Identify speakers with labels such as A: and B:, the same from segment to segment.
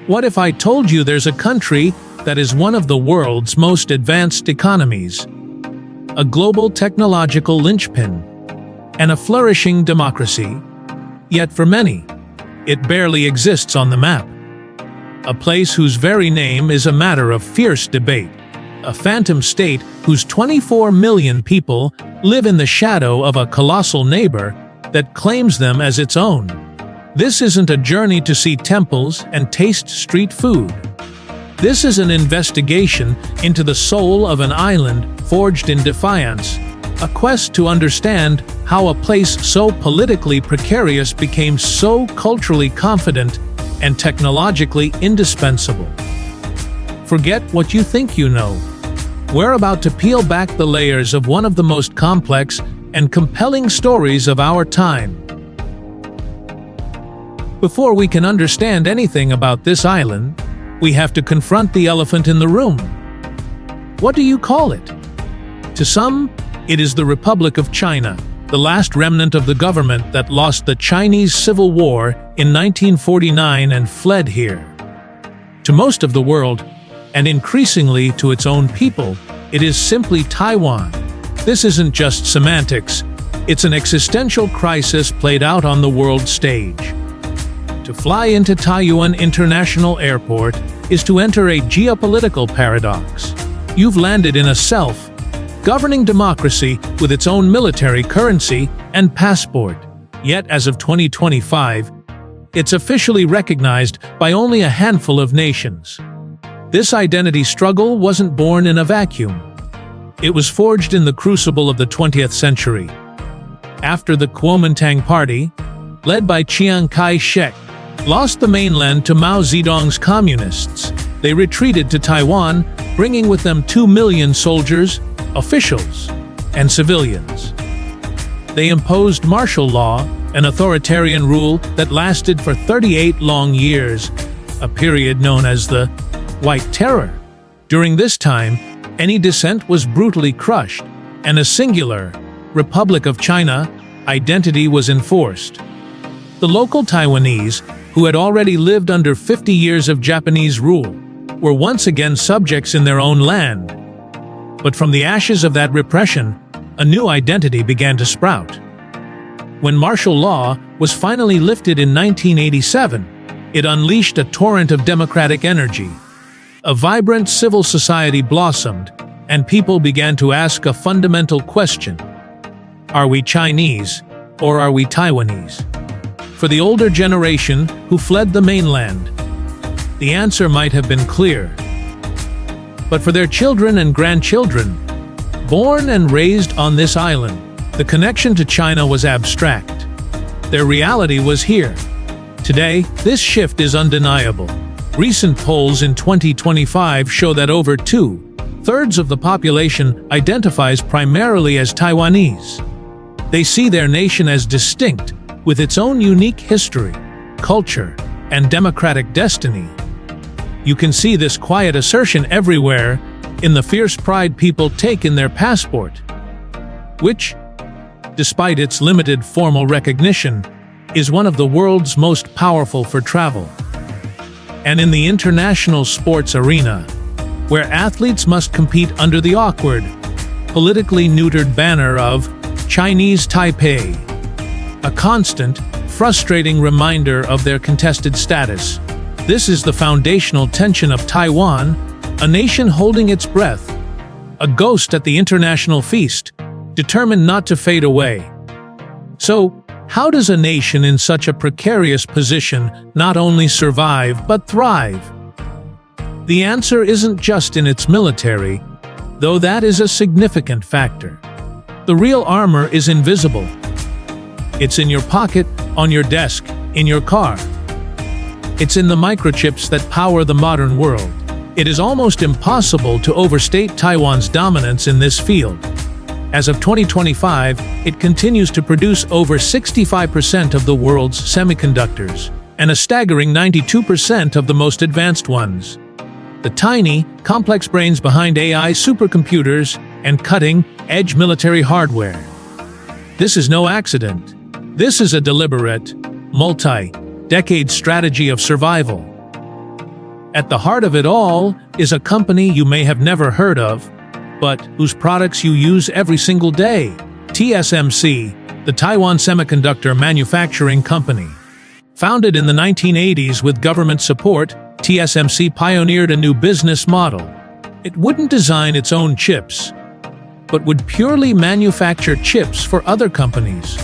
A: What if I told you there's a country that is one of the world's most advanced economies, a global technological linchpin, and a flourishing democracy? Yet for many, it barely exists on the map. A place whose very name is a matter of fierce debate. A phantom state whose 24 million people live in the shadow of a colossal neighbor that claims them as its own. This isn't a journey to see temples and taste street food. This is an investigation into the soul of an island forged in defiance, a quest to understand how a place so politically precarious became so culturally confident and technologically indispensable. Forget what you think you know. We're about to peel back the layers of one of the most complex and compelling stories of our time. Before we can understand anything about this island, we have to confront the elephant in the room. What do you call it? To some, it is the Republic of China, the last remnant of the government that lost the Chinese Civil War in 1949 and fled here. To most of the world, and increasingly to its own people, it is simply Taiwan. This isn't just semantics, it's an existential crisis played out on the world stage. To fly into Taiyuan International Airport is to enter a geopolitical paradox. You've landed in a self-governing democracy with its own military currency and passport. Yet as of 2025, it's officially recognized by only a handful of nations. This identity struggle wasn't born in a vacuum. It was forged in the crucible of the 20th century. After the Kuomintang Party, led by Chiang Kai-shek, lost the mainland to Mao Zedong's communists, they retreated to Taiwan, bringing with them 2 million soldiers, officials, and civilians. They imposed martial law, an authoritarian rule that lasted for 38 long years, a period known as the White Terror. During this time, any dissent was brutally crushed, and a singular Republic of China identity was enforced. The local Taiwanese, who had already lived under 50 years of Japanese rule, were once again subjects in their own land. But from the ashes of that repression, a new identity began to sprout. When martial law was finally lifted in 1987, it unleashed a torrent of democratic energy. A vibrant civil society blossomed, and people began to ask a fundamental question: are we Chinese, or are we Taiwanese? For the older generation who fled the mainland, the answer might have been clear. But for their children and grandchildren, born and raised on this island, the connection to China was abstract. Their reality was here. Today, this shift is undeniable. Recent polls in 2025 show that over 2/3 of the population identifies primarily as Taiwanese. They see their nation as distinct, with its own unique history, culture, and democratic destiny. You can see this quiet assertion everywhere in the fierce pride people take in their passport, which, despite its limited formal recognition, is one of the world's most powerful for travel. And in the international sports arena, where athletes must compete under the awkward, politically neutered banner of Chinese Taipei, a constant, frustrating reminder of their contested status. This is the foundational tension of Taiwan, a nation holding its breath, a ghost at the international feast, determined not to fade away. So, how does a nation in such a precarious position not only survive but thrive? The answer isn't just in its military, though that is a significant factor. The real armor is invisible. It's in your pocket, on your desk, in your car. It's in the microchips that power the modern world. It is almost impossible to overstate Taiwan's dominance in this field. As of 2025, it continues to produce over 65% of the world's semiconductors, and a staggering 92% of the most advanced ones. The tiny, complex brains behind AI supercomputers and cutting-edge military hardware. This is no accident. This is a deliberate, multi-decade strategy of survival. At the heart of it all is a company you may have never heard of, but whose products you use every single day. TSMC, the Taiwan Semiconductor Manufacturing Company. Founded in the 1980s with government support, TSMC pioneered a new business model. It wouldn't design its own chips, but would purely manufacture chips for other companies.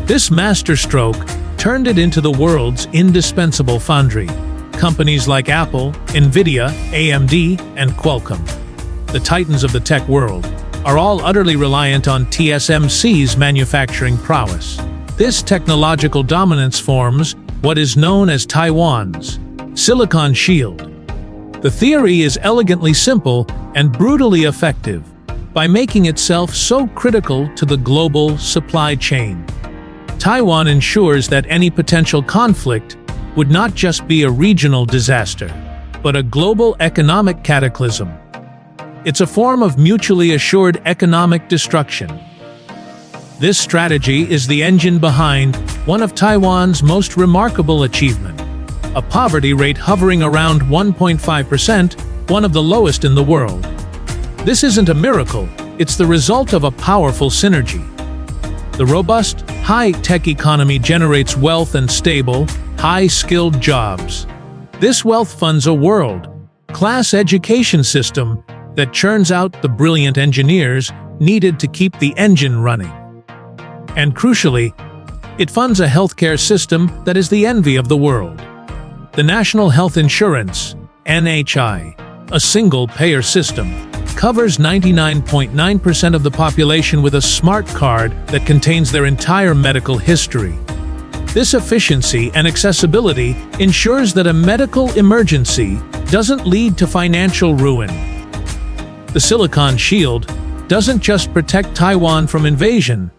A: This masterstroke turned it into the world's indispensable foundry. Companies like Apple, Nvidia, AMD, and Qualcomm, the titans of the tech world, are all utterly reliant on TSMC's manufacturing prowess. This technological dominance forms what is known as Taiwan's Silicon Shield. The theory is elegantly simple and brutally effective by making itself so critical to the global supply chain. Taiwan ensures that any potential conflict would not just be a regional disaster, but a global economic cataclysm. It's a form of mutually assured economic destruction. This strategy is the engine behind one of Taiwan's most remarkable achievements, a poverty rate hovering around 1.5%, one of the lowest in the world. This isn't a miracle, it's the result of a powerful synergy. The robust, high-tech economy generates wealth and stable, high-skilled jobs. This wealth funds a world-class education system that churns out the brilliant engineers needed to keep the engine running. And crucially, it funds a healthcare system that is the envy of the world. The National Health Insurance, NHI, a single-payer system, covers 99.9% of the population with a smart card that contains their entire medical history. This efficiency and accessibility ensures that a medical emergency doesn't lead to financial ruin. The Silicon Shield doesn't just protect Taiwan from invasion,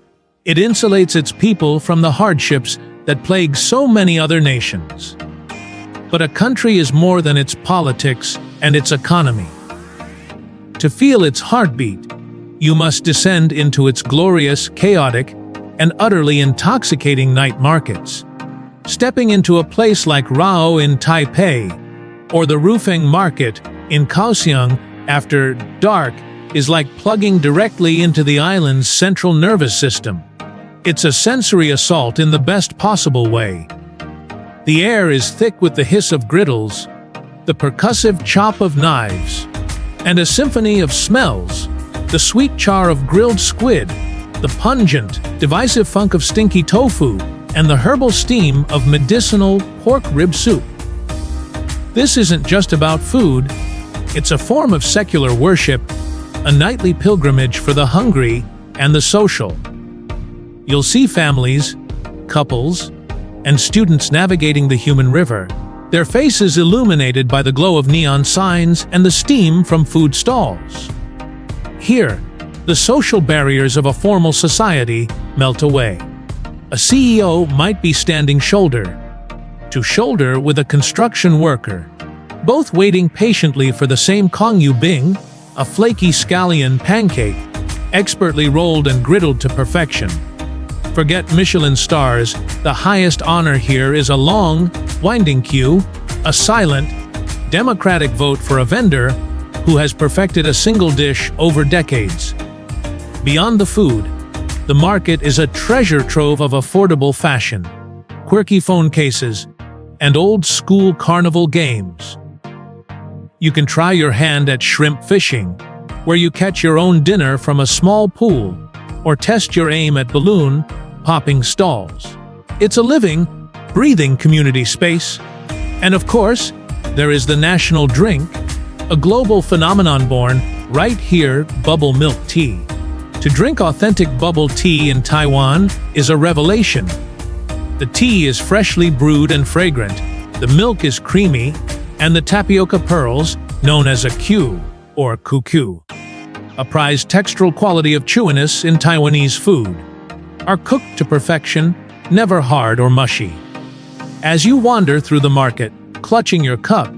A: it insulates its people from the hardships that plague so many other nations. But a country is more than its politics and its economy. To feel its heartbeat, you must descend into its glorious, chaotic, and utterly intoxicating night markets. Stepping into a place like Rao in Taipei, or the Rufeng Market in Kaohsiung after dark, is like plugging directly into the island's central nervous system. It's a sensory assault in the best possible way. The air is thick with the hiss of griddles, the percussive chop of knives, and a symphony of smells, the sweet char of grilled squid, the pungent, divisive funk of stinky tofu, and the herbal steam of medicinal pork rib soup. This isn't just about food, it's a form of secular worship, a nightly pilgrimage for the hungry and the social. You'll see families, couples, and students navigating the human river, their faces illuminated by the glow of neon signs and the steam from food stalls. Here, the social barriers of a formal society melt away. A CEO might be standing shoulder to shoulder with a construction worker, both waiting patiently for the same Kongyu Bing, a flaky scallion pancake, expertly rolled and griddled to perfection. Forget Michelin stars, the highest honor here is a long, winding queue, a silent, democratic vote for a vendor who has perfected a single dish over decades. Beyond the food, the market is a treasure trove of affordable fashion, quirky phone cases, and old-school carnival games. You can try your hand at shrimp fishing, where you catch your own dinner from a small pool, or test your aim at balloon popping stalls. It's a living, breathing community space. And of course, there is the national drink, a global phenomenon born right here, bubble milk tea. To drink authentic bubble tea in Taiwan is a revelation. The tea is freshly brewed and fragrant, the milk is creamy, and the tapioca pearls, known as a Q or kuku, a prized textural quality of chewiness in Taiwanese food, are cooked to perfection, never hard or mushy. As you wander through the market, clutching your cup,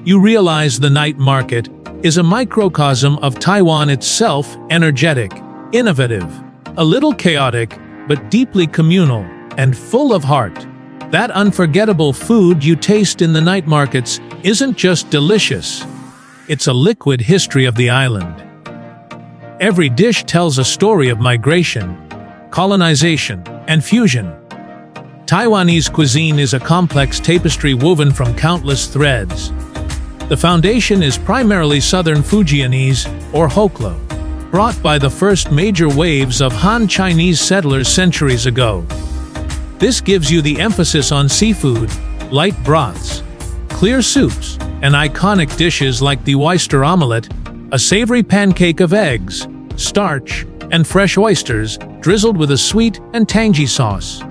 A: you realize the night market is a microcosm of Taiwan itself, energetic, innovative, a little chaotic, but deeply communal and full of heart. That unforgettable food you taste in the night markets isn't just delicious, it's a liquid history of the island. Every dish tells a story of migration, colonization, and fusion. Taiwanese cuisine is a complex tapestry woven from countless threads. The foundation is primarily Southern Fujianese, or Hoklo, brought by the first major waves of Han Chinese settlers centuries ago. This gives you the emphasis on seafood, light broths, clear soups, and iconic dishes like the oyster omelette, a savory pancake of eggs, starch, and fresh oysters drizzled with a sweet and tangy sauce.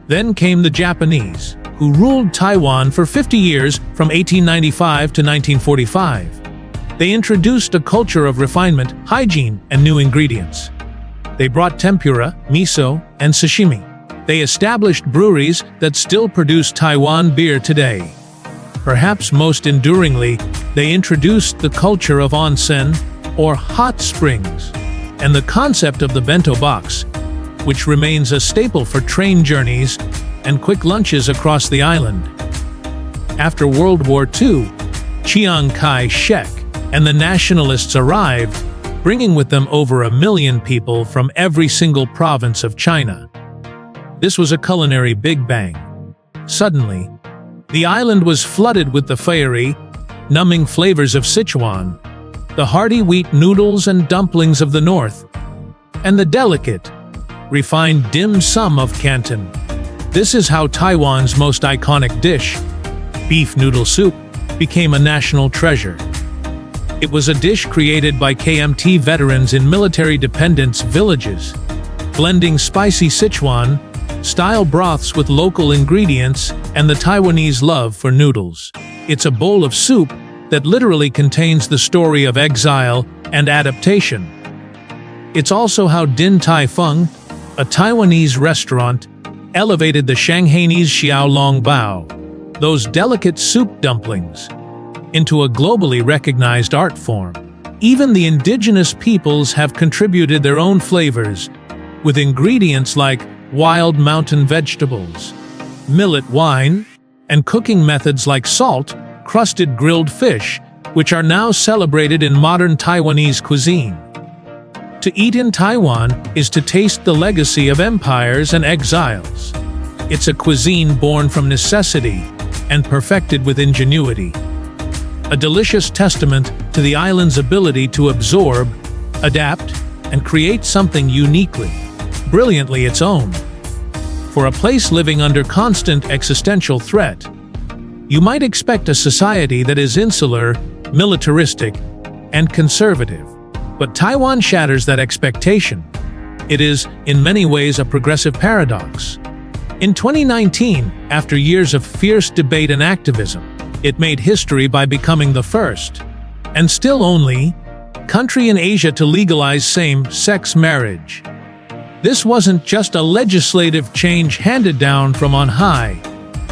A: Then came the Japanese, who ruled Taiwan for 50 years from 1895 to 1945. They introduced a culture of refinement, hygiene, and new ingredients. They brought tempura, miso, and sashimi. They established breweries that still produce Taiwan beer today. Perhaps most enduringly, they introduced the culture of onsen, or hot springs, and the concept of the bento box, which remains a staple for train journeys and quick lunches across the island. After World War II, Chiang Kai-shek and the nationalists arrived, bringing with them over 1 million people from every single province of China. This was a culinary Big Bang. Suddenly, the island was flooded with the fiery, numbing flavors of Sichuan, the hearty wheat noodles and dumplings of the north, and the delicate, refined dim sum of Canton. This is how Taiwan's most iconic dish, beef noodle soup, became a national treasure. It was a dish created by KMT veterans in military dependence villages, blending spicy Sichuan-style broths with local ingredients and the Taiwanese love for noodles. It's a bowl of soup that literally contains the story of exile and adaptation. It's also how Din Tai Fung, a Taiwanese restaurant, elevated the Shanghainese Xiao Long Bao, those delicate soup dumplings, into a globally recognized art form. Even the indigenous peoples have contributed their own flavors, with ingredients like wild mountain vegetables, millet wine, and cooking methods like salt-crusted grilled fish, which are now celebrated in modern Taiwanese cuisine. To eat in Taiwan is to taste the legacy of empires and exiles. It's a cuisine born from necessity and perfected with ingenuity. A delicious testament to the island's ability to absorb, adapt, and create something uniquely, brilliantly its own. For a place living under constant existential threat, you might expect a society that is insular, militaristic, and conservative. But Taiwan shatters that expectation. It is, in many ways, a progressive paradox. In 2019, after years of fierce debate and activism, it made history by becoming the first, and still only, country in Asia to legalize same-sex marriage. This wasn't just a legislative change handed down from on high.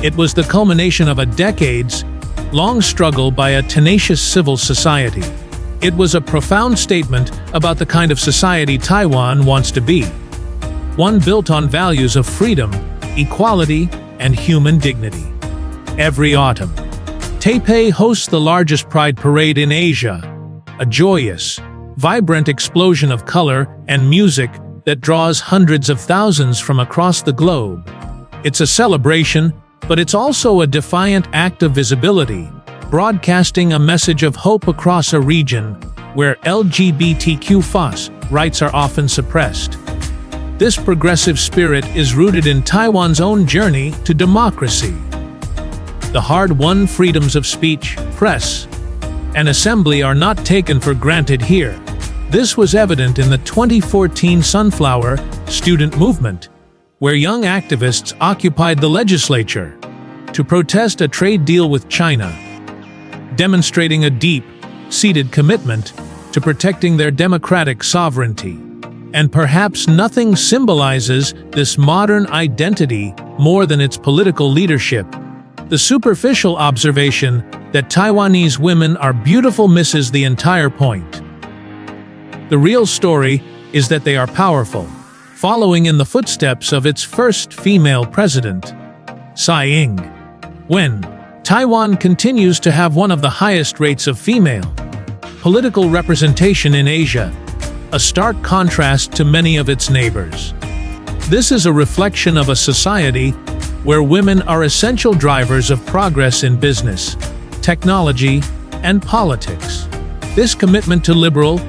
A: It was the culmination of a decades-long struggle by a tenacious civil society. It was a profound statement about the kind of society Taiwan wants to be. One built on values of freedom, equality, and human dignity. Every autumn, Taipei hosts the largest pride parade in Asia, a joyous, vibrant explosion of color and music that draws hundreds of thousands from across the globe. It's a celebration, but it's also a defiant act of visibility, broadcasting a message of hope across a region where LGBTQ+ rights are often suppressed. This progressive spirit is rooted in Taiwan's own journey to democracy. The hard-won freedoms of speech, press, and assembly are not taken for granted here. This was evident in the 2014 Sunflower student movement, where young activists occupied the legislature to protest a trade deal with China, demonstrating a deep-seated commitment to protecting their democratic sovereignty. And perhaps nothing symbolizes this modern identity more than its political leadership. The superficial observation that Taiwanese women are beautiful misses the entire point. The real story is that they are powerful, following in the footsteps of its first female president. Sighing. When Taiwan continues to have one of the highest rates of female political representation in Asia, a stark contrast to many of its neighbors. This is a reflection of a society where women are essential drivers of progress in business, technology, and politics. This commitment to liberal,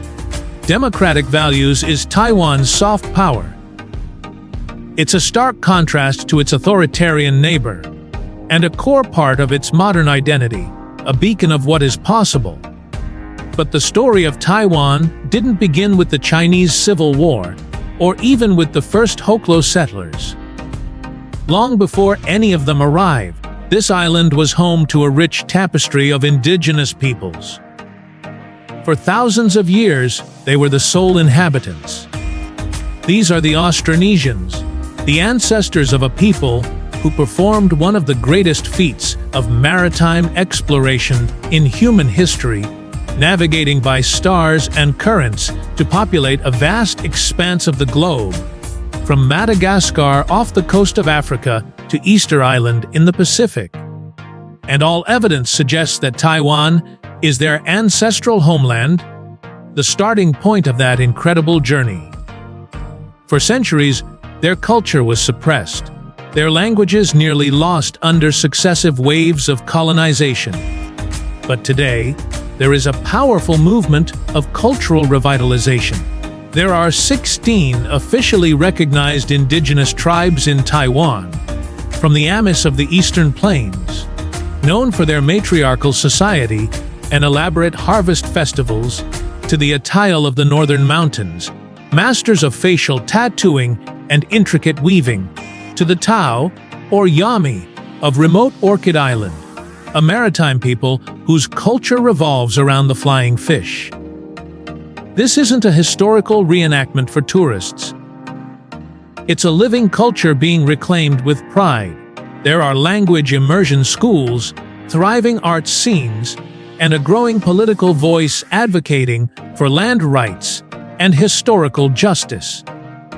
A: democratic values is Taiwan's soft power. It's a stark contrast to its authoritarian neighbor, and a core part of its modern identity, a beacon of what is possible. But the story of Taiwan didn't begin with the Chinese Civil War, or even with the first Hokklo settlers. Long before any of them arrived, this island was home to a rich tapestry of indigenous peoples. For thousands of years, they were the sole inhabitants. These are the Austronesians, the ancestors of a people who performed one of the greatest feats of maritime exploration in human history, navigating by stars and currents to populate a vast expanse of the globe, from Madagascar off the coast of Africa to Easter Island in the Pacific. And all evidence suggests that Taiwan is their ancestral homeland, the starting point of that incredible journey. For centuries, their culture was suppressed, their languages nearly lost under successive waves of colonization. But today, there is a powerful movement of cultural revitalization. There are 16 officially recognized indigenous tribes in Taiwan, from the Amis of the Eastern Plains, known for their matriarchal society and elaborate harvest festivals, to the Atayal of the Northern Mountains, masters of facial tattooing and intricate weaving, to the Tao, or Yami, of remote Orchid Island, a maritime people whose culture revolves around the flying fish. This isn't a historical reenactment for tourists. It's a living culture being reclaimed with pride. There are language immersion schools, thriving arts scenes, and a growing political voice advocating for land rights and historical justice.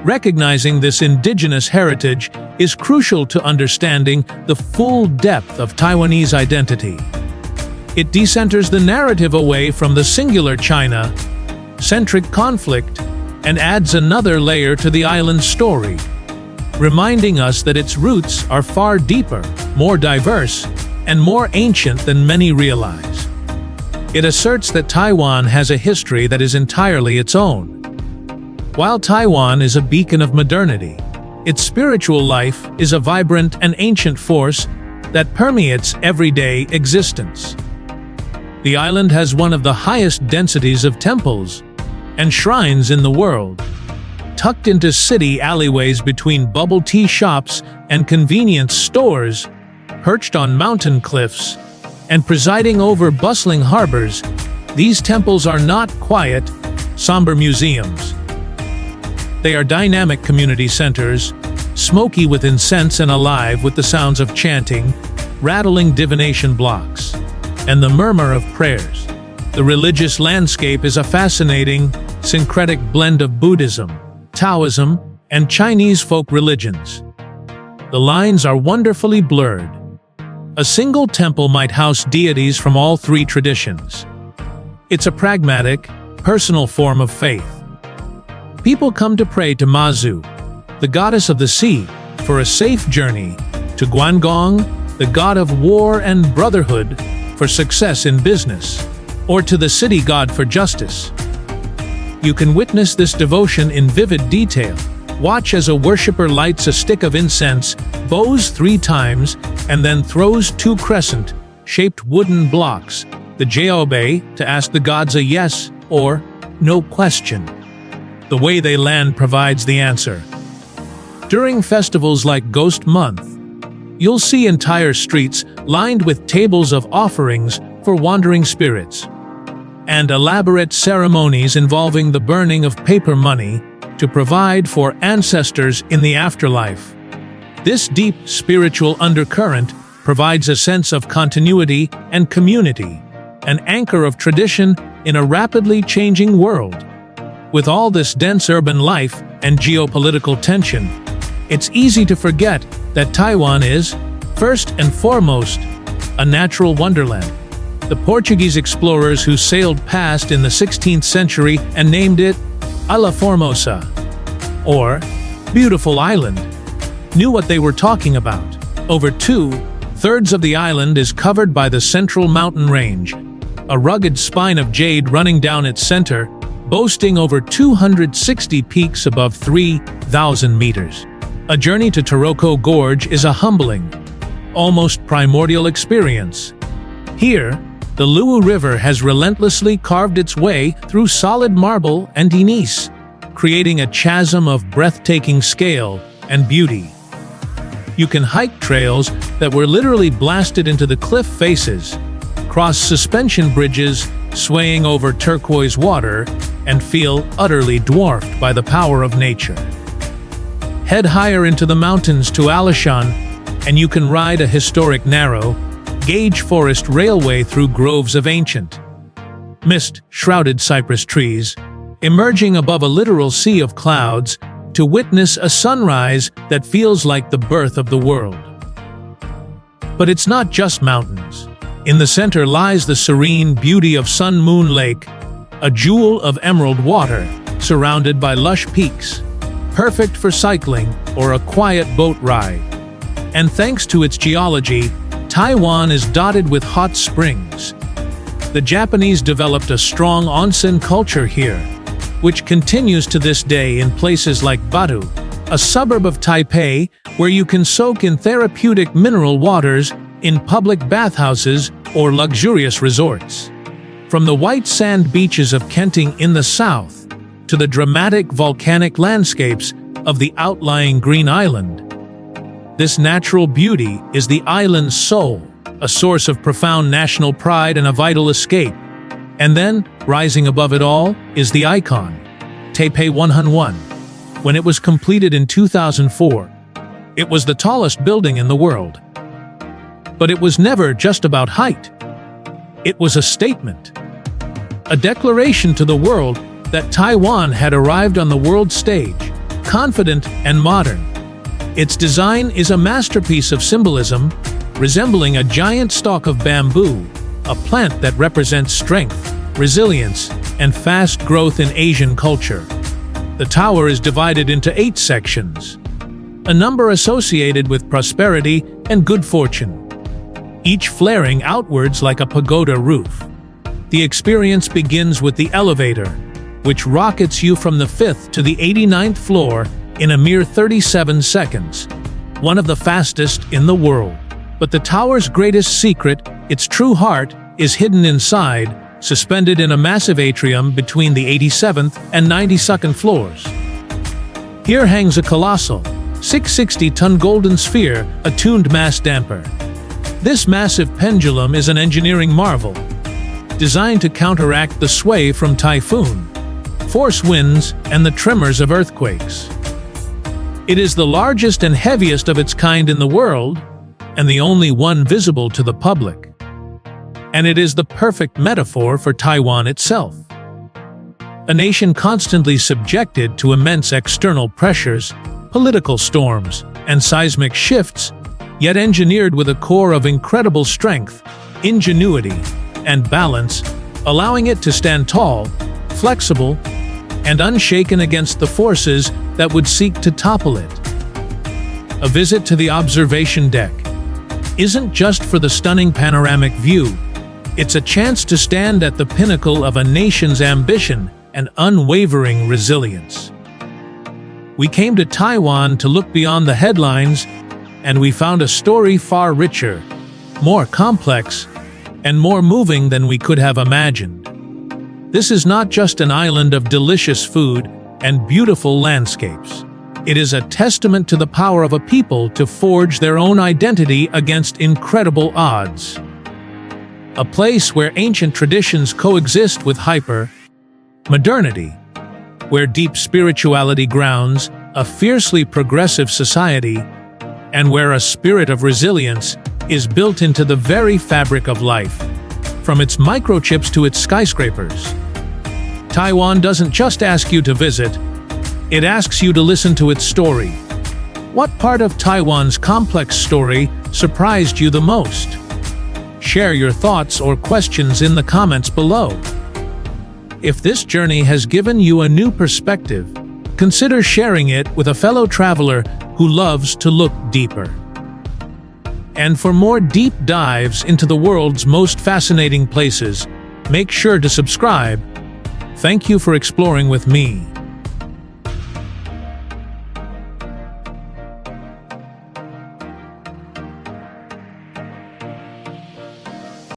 A: Recognizing this indigenous heritage is crucial to understanding the full depth of Taiwanese identity. It decenters the narrative away from the singular China-centric conflict and adds another layer to the island's story, reminding us that its roots are far deeper, more diverse, and more ancient than many realize. It asserts that Taiwan has a history that is entirely its own. While Taiwan is a beacon of modernity, its spiritual life is a vibrant and ancient force that permeates everyday existence. The island has one of the highest densities of temples and shrines in the world, tucked into city alleyways between bubble tea shops and convenience stores, perched on mountain cliffs, and presiding over bustling harbors. These temples are not quiet, somber museums. They are dynamic community centers, smoky with incense and alive with the sounds of chanting, rattling divination blocks, and the murmur of prayers. The religious landscape is a fascinating, syncretic blend of Buddhism, Taoism, and Chinese folk religions. The lines are wonderfully blurred. A single temple might house deities from all three traditions. It's a pragmatic, personal form of faith. People come to pray to Mazu, the goddess of the sea, for a safe journey, to Guangong, the god of war and brotherhood, for success in business, or to the city god for justice. You can witness this devotion in vivid detail. Watch as a worshipper lights a stick of incense, bows 3 times, and then throws 2 crescent-shaped wooden blocks, the Jeobe, to ask the gods a yes or no question. The way they land provides the answer. During festivals like Ghost Month, you'll see entire streets lined with tables of offerings for wandering spirits, and elaborate ceremonies involving the burning of paper money to provide for ancestors in the afterlife. This deep spiritual undercurrent provides a sense of continuity and community, an anchor of tradition in a rapidly changing world. With all this dense urban life and geopolitical tension, it's easy to forget that Taiwan is, First and foremost, a natural wonderland. The Portuguese explorers who sailed past in the 16th century and named it Ilha Formosa, or Beautiful Island, knew what they were talking about. Over 2/3 of the island is covered by the Central Mountain Range, a rugged spine of jade running down its center, boasting over 260 peaks above 3,000 meters. A journey to Taroko Gorge is a humbling, almost primordial experience. Here, the Luwu River has relentlessly carved its way through solid marble and gneiss, creating a chasm of breathtaking scale and beauty. You can hike trails that were literally blasted into the cliff faces, cross suspension bridges swaying over turquoise water, and feel utterly dwarfed by the power of nature. Head higher into the mountains to Alishan, and you can ride a historic narrow, gauge forest railway through groves of ancient, mist-shrouded cypress trees, emerging above a literal sea of clouds to witness a sunrise that feels like the birth of the world. But it's not just mountains. In the center lies the serene beauty of Sun Moon Lake, a jewel of emerald water surrounded by lush peaks, perfect for cycling or a quiet boat ride. And thanks to its geology, Taiwan is dotted with hot springs. The Japanese developed a strong onsen culture here, which continues to this day in places like Batu, a suburb of Taipei where you can soak in therapeutic mineral waters in public bathhouses or luxurious resorts. From the white sand beaches of Kenting in the south to the dramatic volcanic landscapes of the outlying Green Island, this natural beauty is the island's soul, a source of profound national pride and a vital escape. And then, rising above it all, is the icon, Taipei 101. When it was completed in 2004, it was the tallest building in the world. But it was never just about height. It was a statement, a declaration to the world that Taiwan had arrived on the world stage, confident and modern. Its design is a masterpiece of symbolism, resembling a giant stalk of bamboo, a plant that represents strength, resilience, and fast growth in Asian culture. The tower is divided into 8 sections, a number associated with prosperity and good fortune, each flaring outwards like a pagoda roof. The experience begins with the elevator, which rockets you from the 5th to the 89th floor in a mere 37 seconds, one of the fastest in the world. But the tower's greatest secret, its true heart, is hidden inside, suspended in a massive atrium between the 87th and 92nd floors. Here hangs a colossal, 660-ton golden sphere, a tuned mass damper. This massive pendulum is an engineering marvel, designed to counteract the sway from typhoon, force winds, and the tremors of earthquakes. It is the largest and heaviest of its kind in the world, and the only one visible to the public. And it is the perfect metaphor for Taiwan itself. A nation constantly subjected to immense external pressures, political storms, and seismic shifts, yet engineered with a core of incredible strength, ingenuity, and balance, allowing it to stand tall, flexible, and unshaken against the forces that would seek to topple it. A visit to the observation deck isn't just for the stunning panoramic view. It's a chance to stand at the pinnacle of a nation's ambition and unwavering resilience. We came to Taiwan to look beyond the headlines, and we found a story far richer, more complex, and more moving than we could have imagined. This is not just an island of delicious food and beautiful landscapes. It is a testament to the power of a people to forge their own identity against incredible odds. A place where ancient traditions coexist with hyper-modernity, where deep spirituality grounds a fiercely progressive society, and where a spirit of resilience is built into the very fabric of life, from its microchips to its skyscrapers. Taiwan doesn't just ask you to visit, it asks you to listen to its story. What part of Taiwan's complex story surprised you the most? Share your thoughts or questions in the comments below. If this journey has given you a new perspective, consider sharing it with a fellow traveler who loves to look deeper. And for more deep dives into the world's most fascinating places, make sure to subscribe. Thank you for exploring with me.